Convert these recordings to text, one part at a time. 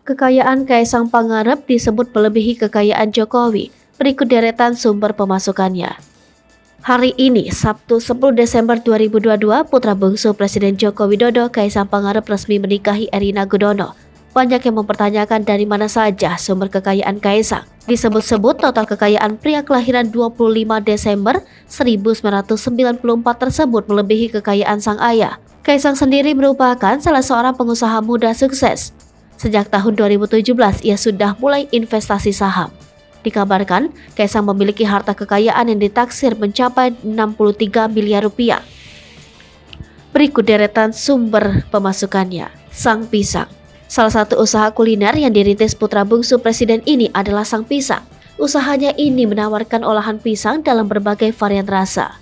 Kekayaan Kaisang Pangarep disebut melebihi kekayaan Jokowi. Berikut deretan sumber pemasukannya. Hari ini, Sabtu 10 Desember 2022, putra bungsu Presiden Joko Widodo, Kaisang Pangarep resmi menikahi Erina Gudono. Banyak yang mempertanyakan dari mana saja sumber kekayaan Kaisang. Disebut-sebut total kekayaan pria kelahiran 25 Desember 1994 tersebut melebihi kekayaan sang ayah. Kaisang sendiri merupakan salah seorang pengusaha muda sukses. Sejak tahun 2017, ia sudah mulai investasi saham. Dikabarkan, Kaisang memiliki harta kekayaan yang ditaksir mencapai 63 miliar rupiah. Berikut deretan sumber pemasukannya. Sang Pisang. Salah satu usaha kuliner yang dirintis putra bungsu presiden ini adalah Sang Pisang. Usahanya ini menawarkan olahan pisang dalam berbagai varian rasa.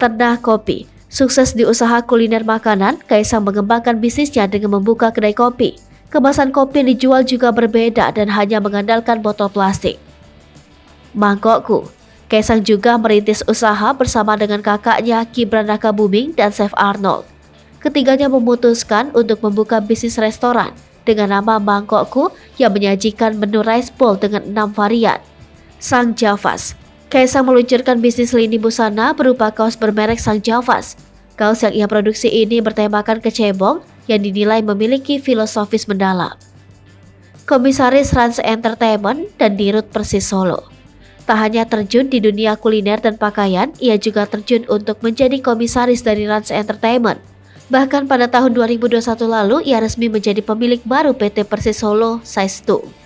Ternak kopi. Sukses di usaha kuliner makanan, Kaisang mengembangkan bisnisnya dengan membuka kedai kopi. Kemasan kopi yang dijual juga berbeda dan hanya mengandalkan botol plastik. Mangkokku. Kaisang juga merintis usaha bersama dengan kakaknya Gibran Rakabuming dan Chef Arnold. Ketiganya memutuskan untuk membuka bisnis restoran dengan nama Mangkokku yang menyajikan menu rice bowl dengan 6 varian. Sang Javas. Kaisang meluncurkan bisnis lini busana berupa kaos bermerek Sang Javas. Kaos yang ia produksi ini bertemakan kecebong yang dinilai memiliki filosofis mendalam. Komisaris Rans Entertainment dan Dirut Persis Solo. Tak hanya terjun di dunia kuliner dan pakaian, ia juga terjun untuk menjadi komisaris dari Rans Entertainment. Bahkan pada tahun 2021 lalu, ia resmi menjadi pemilik baru PT Persis Solo Size 2.